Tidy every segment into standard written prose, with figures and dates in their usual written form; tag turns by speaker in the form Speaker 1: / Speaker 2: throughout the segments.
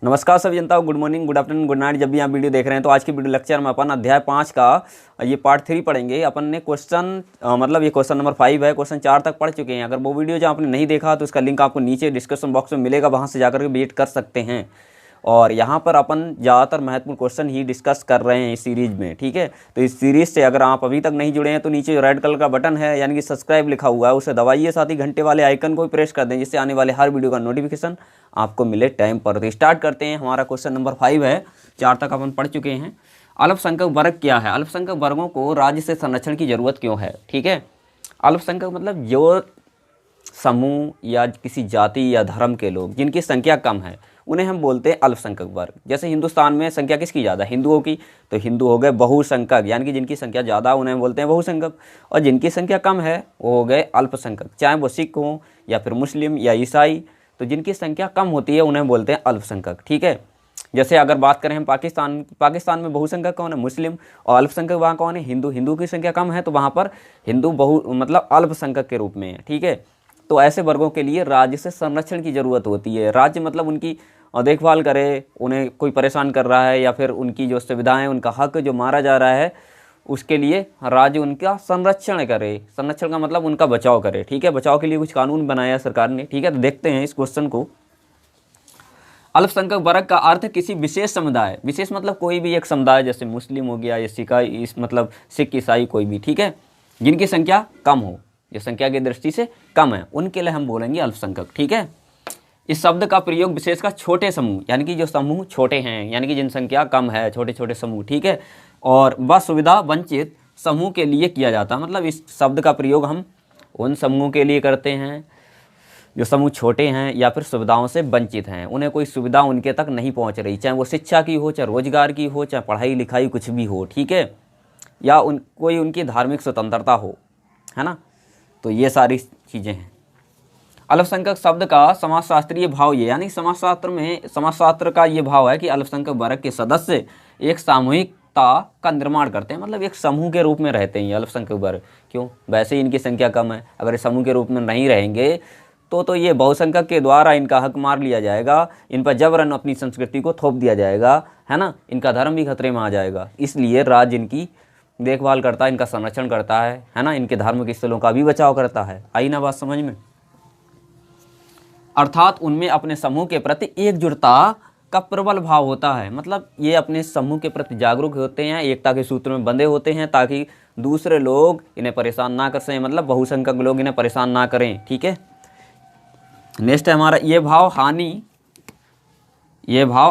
Speaker 1: नमस्कार सभी जनता, good morning, good afternoon, good night. जब भी आप वीडियो देख रहे हैं तो आज की वीडियो लेक्चर में अपन अध्याय 5 का ये पार्ट 3 पढ़ेंगे। अपन ने क्वेश्चन मतलब ये क्वेश्चन नंबर 5 है, क्वेश्चन 4 तक पढ़ चुके हैं। अगर वो वीडियो जो आपने नहीं देखा तो उसका लिंक आपको नीचे डिस्क्रिप्शन बॉक्स में मिलेगा, वहाँ से जाकर के विजिट कर सकते हैं। और यहाँ पर अपन ज़्यादातर महत्वपूर्ण क्वेश्चन ही डिस्कस कर रहे हैं इस सीरीज़ में, ठीक है। तो इस सीरीज़ से अगर आप अभी तक नहीं जुड़े हैं तो नीचे जो रेड कलर का बटन है यानी कि सब्सक्राइब लिखा हुआ है उसे दबाइए, साथ ही घंटे वाले आइकन को भी प्रेस कर दें जिससे आने वाले हर वीडियो का नोटिफिकेशन आपको मिले टाइम पर। तो स्टार्ट करते हैं। हमारा क्वेश्चन नंबर 5 है, 4 तक अपन पढ़ चुके हैं। अल्पसंख्यक वर्ग क्या है? अल्पसंख्यक वर्गों को राज्य से संरक्षण की जरूरत क्यों है? ठीक है, अल्पसंख्यक मतलब जो समूह या किसी जाति या धर्म के लोग जिनकी संख्या कम है उन्हें हम बोलते हैं अल्पसंख्यक वर्ग। जैसे हिंदुस्तान में संख्या किसकी ज़्यादा? हिंदुओं की, तो हिंदू हो गए बहुसंख्यक, यानी कि जिनकी संख्या ज़्यादा उन्हें बोलते हैं बहुसंख्यक। और जिनकी संख्या कम है वो हो गए अल्पसंख्यक, चाहे वो सिख हों या फिर मुस्लिम या ईसाई। तो जिनकी संख्या कम होती है उन्हें बोलते हैं अल्पसंख्यक, ठीक है। जैसे अगर बात करें हम पाकिस्तान में बहुसंख्यक कौन है? मुस्लिम। और अल्पसंख्यक वहाँ कौन है? हिंदू। हिंदू की संख्या कम है तो वहाँ पर हिंदू मतलब अल्पसंख्यक के रूप में है, ठीक है। तो ऐसे वर्गों के लिए राज्य से संरक्षण की ज़रूरत होती है। राज्य मतलब उनकी देखभाल करे, उन्हें कोई परेशान कर रहा है या फिर उनकी जो सुविधाएं, उनका हक जो मारा जा रहा है उसके लिए राज्य उनका संरक्षण करे। संरक्षण का मतलब उनका बचाव करे, ठीक है। बचाव के लिए कुछ कानून बनाया सरकार ने, ठीक है। तो देखते हैं इस क्वेश्चन को। अल्पसंख्यक वर्ग का अर्थ किसी विशेष समुदाय, विशेष मतलब कोई भी एक समुदाय, जैसे मुस्लिम हो गया या मतलब सिख ईसाई कोई भी, ठीक है, जिनकी संख्या कम हो, जो संख्या की दृष्टि से कम है, उनके लिए हम बोलेंगे अल्पसंख्यक, ठीक है। इस शब्द का प्रयोग विशेषकर छोटे समूह, यानी कि जो समूह छोटे हैं, यानी कि जनसंख्या कम है, छोटे छोटे समूह, ठीक है, और वह सुविधा वंचित समूह के लिए किया जाता है। मतलब इस शब्द का प्रयोग हम उन समूहों के लिए करते हैं जो समूह छोटे हैं या फिर सुविधाओं से वंचित हैं, उन्हें कोई सुविधा उनके तक नहीं पहुंच रही, चाहे वो शिक्षा की हो, चाहे रोजगार की हो, चाहे पढ़ाई लिखाई कुछ भी हो, ठीक है, या कोई उनकी धार्मिक स्वतंत्रता हो, है ना। तो ये सारी चीज़ें हैं। अल्पसंख्यक शब्द का समाजशास्त्रीय भाव ये, यानी समाजशास्त्र का ये भाव है कि अल्पसंख्यक वर्ग के सदस्य एक सामूहिकता का निर्माण करते हैं, मतलब एक समूह के रूप में रहते हैं ये अल्पसंख्यक वर्ग। क्यों? वैसे ही इनकी संख्या कम है, अगर ये समूह के रूप में नहीं रहेंगे तो ये बहुसंख्यक के द्वारा इनका हक मार लिया जाएगा, इन पर जबरन अपनी संस्कृति को थोप दिया जाएगा, है ना। इनका धर्म भी खतरे में आ जाएगा। इसलिए राज्य इनकी देखभाल करता है, इनका संरक्षण करता है ना, इनके धार्मिक स्थलों का भी बचाव करता है। आई ना बात समझ में? अर्थात उनमें अपने समूह के प्रति एकजुटता का प्रबल भाव होता है। मतलब ये अपने समूह के प्रति जागरूक होते हैं, एकता के सूत्र में बंधे होते हैं ताकि दूसरे लोग इन्हें परेशान ना कर सकें, मतलब बहुसंख्यक लोग इन्हें परेशान ना करें, ठीक है। नेक्स्ट है हमारा ये भाव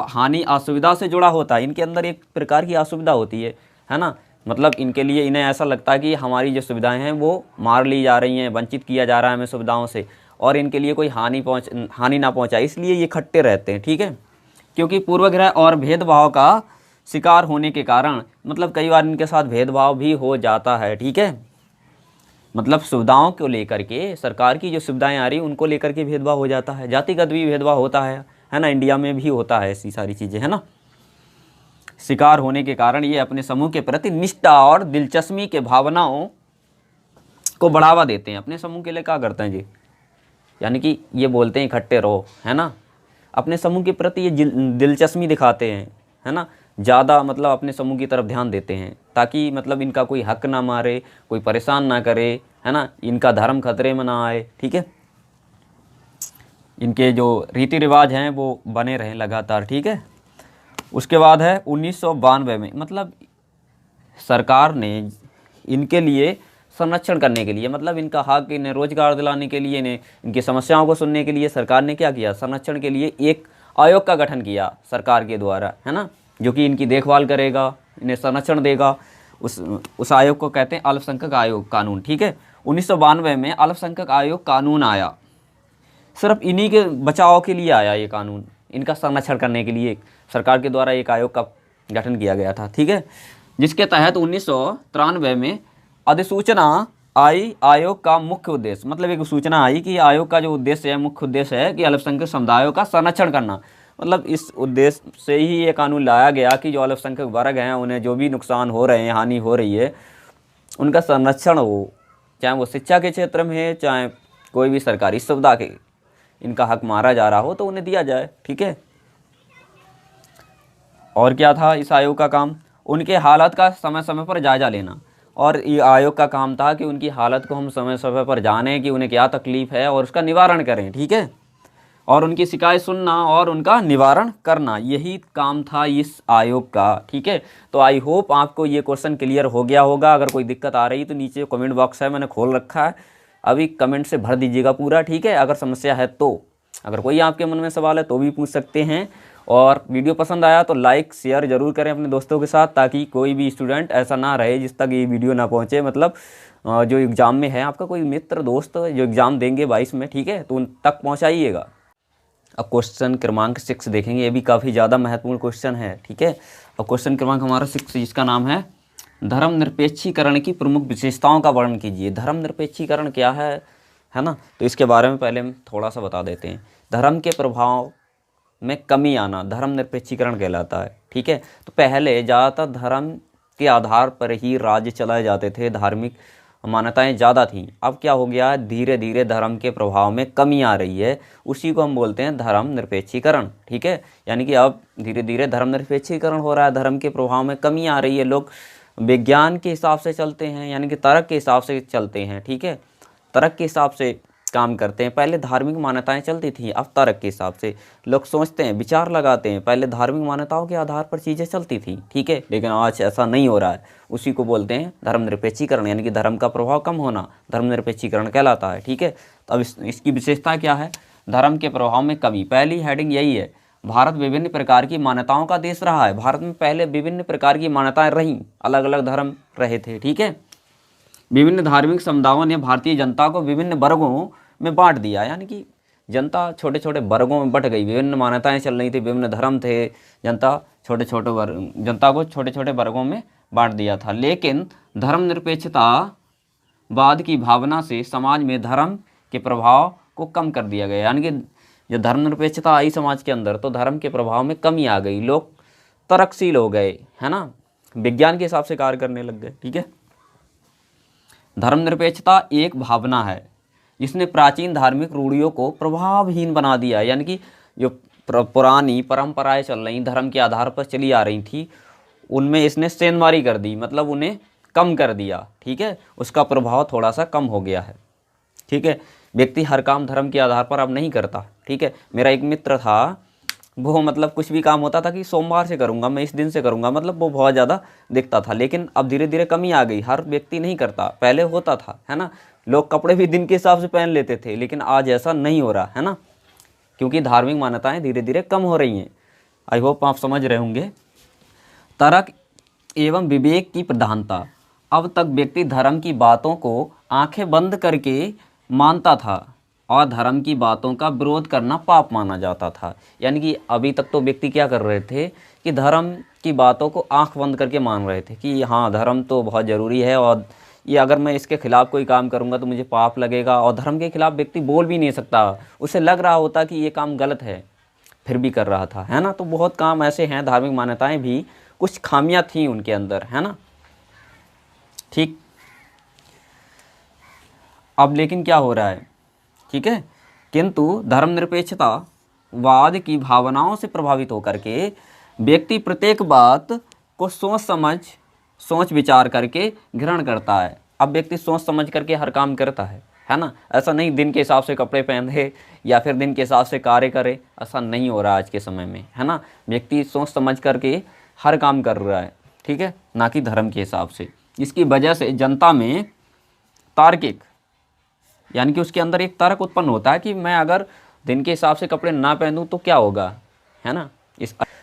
Speaker 1: हानि असुविधा से जुड़ा होता है। इनके अंदर एक प्रकार की असुविधा होती है ना। मतलब इनके लिए इन्हें ऐसा लगता है कि हमारी जो सुविधाएं हैं वो मार ली जा रही हैं, वंचित किया जा रहा है हमें सुविधाओं से, और इनके लिए कोई हानि ना पहुंचाए, इसलिए ये इकट्ठे रहते हैं, ठीक है। क्योंकि पूर्वाग्रह और भेदभाव का शिकार होने के कारण, मतलब कई बार इनके साथ भेदभाव भी हो जाता है, ठीक है। मतलब सुविधाओं को लेकर के, सरकार की जो सुविधाएं आ रही उनको लेकर के भेदभाव हो जाता है, जातिगत भी भेदभाव होता है ना। इंडिया में भी होता है ऐसी सारी चीज़ें, है ना। शिकार होने के कारण ये अपने समूह के प्रति निष्ठा और दिलचस्पी के भावनाओं को बढ़ावा देते हैं। अपने समूह के लिए क्या करते हैं जी? यानी कि ये बोलते हैं इकट्ठे रहो, है ना। अपने समूह के प्रति ये दिलचस्पी दिखाते हैं, है ना, ज़्यादा मतलब अपने समूह की तरफ ध्यान देते हैं ताकि मतलब इनका कोई हक ना मारे, कोई परेशान ना करे, है ना, इनका धर्म खतरे में ना आए, ठीक है। इनके जो रीति रिवाज हैं वो बने रहें लगातार, ठीक है। उसके बाद है 1992 में, मतलब सरकार ने इनके लिए संरक्षण करने के लिए, मतलब इनका हक, इन्हें रोजगार दिलाने के लिए, इन्हें इनकी समस्याओं को सुनने के लिए सरकार ने क्या किया? संरक्षण के लिए एक आयोग का गठन किया सरकार के द्वारा, है ना, जो कि इनकी देखभाल करेगा, इन्हें संरक्षण देगा। उस आयोग को कहते हैं अल्पसंख्यक आयोग कानून, ठीक है। 1992 में अल्पसंख्यक आयोग कानून आया, सिर्फ इन्हीं के बचाव के लिए आया ये कानून, इनका संरक्षण करने के लिए सरकार के द्वारा एक आयोग का गठन किया गया था, ठीक है। जिसके तहत 1993 में अधिसूचना आई आयोग का मुख्य उद्देश्य, मतलब एक सूचना आई कि आयोग का जो उद्देश्य है, मुख्य उद्देश्य है कि अल्पसंख्यक समुदायों का संरक्षण करना। मतलब इस उद्देश्य से ही ये कानून लाया गया कि जो अल्पसंख्यक वर्ग हैं उन्हें जो भी नुकसान हो रहे हैं, हानि हो रही है, उनका संरक्षण हो, चाहे वो शिक्षा के क्षेत्र में है, चाहे कोई भी सरकारी सुविधा के इनका हक मारा जा रहा हो तो उन्हें दिया जाए, ठीक है। और क्या था इस आयोग का काम? उनके हालत का समय समय पर जायजा लेना। और ये आयोग का काम था कि उनकी हालत को हम समय समय पर जानें कि उन्हें क्या तकलीफ़ है और उसका निवारण करें, ठीक है। और उनकी शिकायत सुनना और उनका निवारण करना, यही काम था इस आयोग का, ठीक है। तो आई होप आपको ये क्वेश्चन क्लियर हो गया होगा। अगर कोई दिक्कत आ रही तो नीचे कमेंट बॉक्स है, मैंने खोल रखा है, अभी कमेंट से भर दीजिएगा पूरा, ठीक है। अगर समस्या है तो, अगर कोई आपके मन में सवाल है तो भी पूछ सकते हैं। और वीडियो पसंद आया तो लाइक शेयर ज़रूर करें अपने दोस्तों के साथ, ताकि कोई भी स्टूडेंट ऐसा ना रहे जिस तक ये वीडियो ना पहुँचे, मतलब जो एग्ज़ाम में है आपका कोई मित्र दोस्त जो एग्ज़ाम देंगे 22 में, ठीक है, तो उन तक पहुँचाइएगा। अब क्वेश्चन क्रमांक 6 देखेंगे, ये भी काफ़ी ज़्यादा महत्वपूर्ण क्वेश्चन है, ठीक है। अब क्वेश्चन क्रमांक हमारा 6 जिसका नाम है धर्मनिरपेक्षीकरण की प्रमुख विशेषताओं का वर्णन कीजिए। धर्मनिरपेक्षीकरण क्या है ना, तो इसके बारे में पहले हम थोड़ा सा बता देते हैं। धर्म के प्रभाव में कमी आना धर्मनिरपेक्षीकरण कहलाता है, ठीक है। तो पहले ज़्यादातर धर्म के आधार पर ही राज्य चलाए जाते थे, धार्मिक मान्यताएं ज़्यादा थीं। अब क्या हो गया, धीरे धीरे धर्म के प्रभाव में कमी आ रही है, उसी को हम बोलते हैं धर्मनिरपेक्षीकरण, ठीक है। यानी कि अब धीरे धीरे धर्मनिरपेक्षीकरण हो रहा है, धर्म के प्रभाव में कमी आ रही है। लोग विज्ञान के हिसाब से चलते हैं, यानी कि तर्क के हिसाब से चलते हैं, ठीक है, तर्क के हिसाब से काम करते हैं। पहले धार्मिक मान्यताएं चलती थी, अब तर्क के हिसाब से लोग सोचते हैं, विचार लगाते हैं। पहले धार्मिक मान्यताओं के आधार पर चीज़ें चलती थी, ठीक है, लेकिन आज ऐसा नहीं हो रहा है। उसी को बोलते हैं धर्मनिरपेक्षीकरण, यानी कि धर्म का प्रभाव कम होना धर्मनिरपेक्षीकरण कहलाता है, ठीक है। तो अब इसकी विशेषता क्या है, धर्म के प्रभाव में कमी। पहली हेडिंग यही है, भारत विभिन्न प्रकार की मान्यताओं का देश रहा है। भारत में पहले विभिन्न प्रकार की मान्यताएं रहीं, अलग अलग धर्म रहे थे, ठीक है। विभिन्न धार्मिक समुदायों ने भारतीय जनता को विभिन्न वर्गों में बांट दिया, यानी कि जनता छोटे छोटे वर्गों में बट गई। विभिन्न मान्यताएं चल रही थी, विभिन्न धर्म थे, जनता को छोटे छोटे वर्गों में बांट दिया था। लेकिन धर्मनिरपेक्षतावाद की भावना से समाज में धर्म के प्रभाव को कम कर दिया गया। यानी कि जब धर्मनिरपेक्षता आई समाज के अंदर तो धर्म के प्रभाव में कमी आ गई, लोग तर्कशील हो गए, है ना, विज्ञान के हिसाब से कार्य करने लग गए, ठीक है। धर्मनिरपेक्षता एक भावना है जिसने प्राचीन धार्मिक रूढ़ियों को प्रभावहीन बना दिया। यानी कि जो पुरानी परंपराएं चल रही धर्म के आधार पर चली आ रही थी, उनमें इसने सेंधमारी कर दी, मतलब उन्हें कम कर दिया, ठीक है, उसका प्रभाव थोड़ा सा कम हो गया है, ठीक है। व्यक्ति हर काम धर्म के आधार पर अब नहीं करता, ठीक है। मेरा एक मित्र था, वो मतलब कुछ भी काम होता था कि सोमवार से करूँगा, मैं इस दिन से करूँगा, मतलब वो बहुत ज़्यादा दिखता था। लेकिन अब धीरे धीरे कमी आ गई, हर व्यक्ति नहीं करता, पहले होता था, है ना। लोग कपड़े भी दिन के हिसाब से पहन लेते थे, लेकिन आज ऐसा नहीं हो रहा है ना, क्योंकि धार्मिक मान्यताएं धीरे धीरे कम हो रही हैं। आई होप आप समझ रहे होंगे। तर्क एवं विवेक की प्रधानता। अब तक व्यक्ति धर्म की बातों को आंखें बंद करके मानता था और धर्म की बातों का विरोध करना पाप माना जाता था। यानी कि अभी तक तो व्यक्ति क्या कर रहे थे कि धर्म की बातों को आंख बंद करके मान रहे थे कि हाँ धर्म तो बहुत ज़रूरी है, और ये अगर मैं इसके खिलाफ़ कोई काम करूँगा तो मुझे पाप लगेगा। और धर्म के खिलाफ़ व्यक्ति बोल भी नहीं सकता, उसे लग रहा होता कि ये काम गलत है, फिर भी कर रहा था, है ना। तो बहुत काम ऐसे हैं, धार्मिक मान्यताएं भी कुछ खामियां थी उनके अंदर, है ना, ठीक। अब लेकिन क्या हो रहा है, ठीक है, किंतु धर्मनिरपेक्षतावाद की भावनाओं से प्रभावित होकर के व्यक्ति प्रत्येक बात को सोच विचार करके ग्रहण करता है। अब व्यक्ति सोच समझ करके हर काम करता है ना। ऐसा नहीं दिन के हिसाब से कपड़े पहने या फिर दिन के हिसाब से कार्य करे, ऐसा नहीं हो रहा आज के समय में, है ना। व्यक्ति सोच समझ करके हर काम कर रहा है, ठीक है, ना कि धर्म के हिसाब से। इसकी वजह से जनता में तार्किक, यानी कि उसके अंदर एक तर्क उत्पन्न होता है कि मैं अगर दिन के हिसाब से कपड़े ना पहनूं तो क्या होगा, है ना।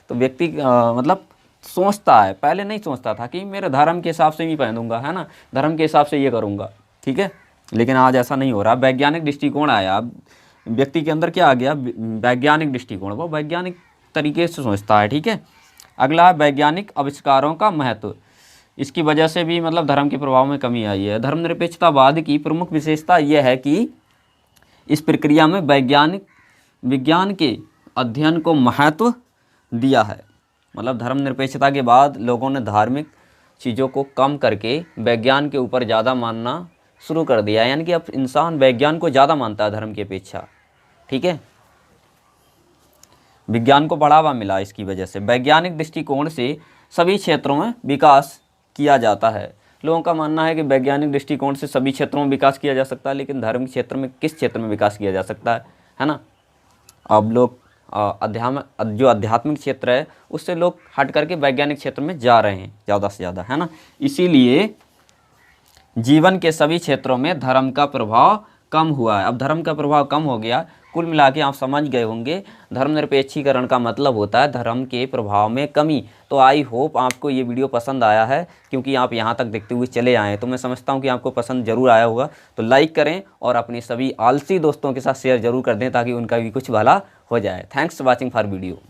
Speaker 1: तो व्यक्ति मतलब सोचता है, पहले नहीं सोचता था कि मेरे धर्म के हिसाब से ही पहनूंगा, है ना, धर्म के हिसाब से ये करूंगा, ठीक है। लेकिन आज ऐसा नहीं हो रहा। वैज्ञानिक दृष्टिकोण आया, अब व्यक्ति के अंदर क्या आ गया, वैज्ञानिक दृष्टिकोण, वो वैज्ञानिक तरीके से सोचता है, ठीक है। अगला है वैज्ञानिक आविष्कारों का महत्व। इसकी वजह से भी मतलब धर्म के प्रभाव में कमी आई है। धर्मनिरपेक्षतावाद की प्रमुख विशेषता यह है कि इस प्रक्रिया में विज्ञान के अध्ययन को महत्व दिया है। मतलब धर्मनिरपेक्षता के बाद लोगों ने धार्मिक चीज़ों को कम करके विज्ञान के ऊपर ज़्यादा मानना शुरू कर दिया। यानी कि अब इंसान विज्ञान को ज़्यादा मानता है धर्म की अपेक्षा, ठीक है। विज्ञान को बढ़ावा मिला इसकी वजह से। वैज्ञानिक दृष्टिकोण से सभी क्षेत्रों में विकास किया जाता है। लोगों का मानना है कि वैज्ञानिक दृष्टिकोण से सभी क्षेत्रों में विकास किया जा सकता है, लेकिन धर्म के क्षेत्र में किस क्षेत्र में विकास किया जा सकता है ना। अब लोग जो आध्यात्मिक क्षेत्र है उससे लोग हट करके वैज्ञानिक क्षेत्र में जा रहे हैं ज़्यादा से ज़्यादा, है ना। इसीलिए जीवन के सभी क्षेत्रों में धर्म का प्रभाव कम हुआ है। अब धर्म का प्रभाव कम हो गया। कुल मिला के आप समझ गए होंगे धर्मनिरपेक्षीकरण का मतलब होता है धर्म के प्रभाव में कमी। तो आई होप आपको ये वीडियो पसंद आया है, क्योंकि आप यहाँ तक देखते हुए चले आए हैं तो मैं समझता हूँ कि आपको पसंद जरूर आया होगा। तो लाइक करें और अपने सभी आलसी दोस्तों के साथ शेयर जरूर कर दें ताकि उनका भी कुछ भला हो जाए। Thanks for watching for video.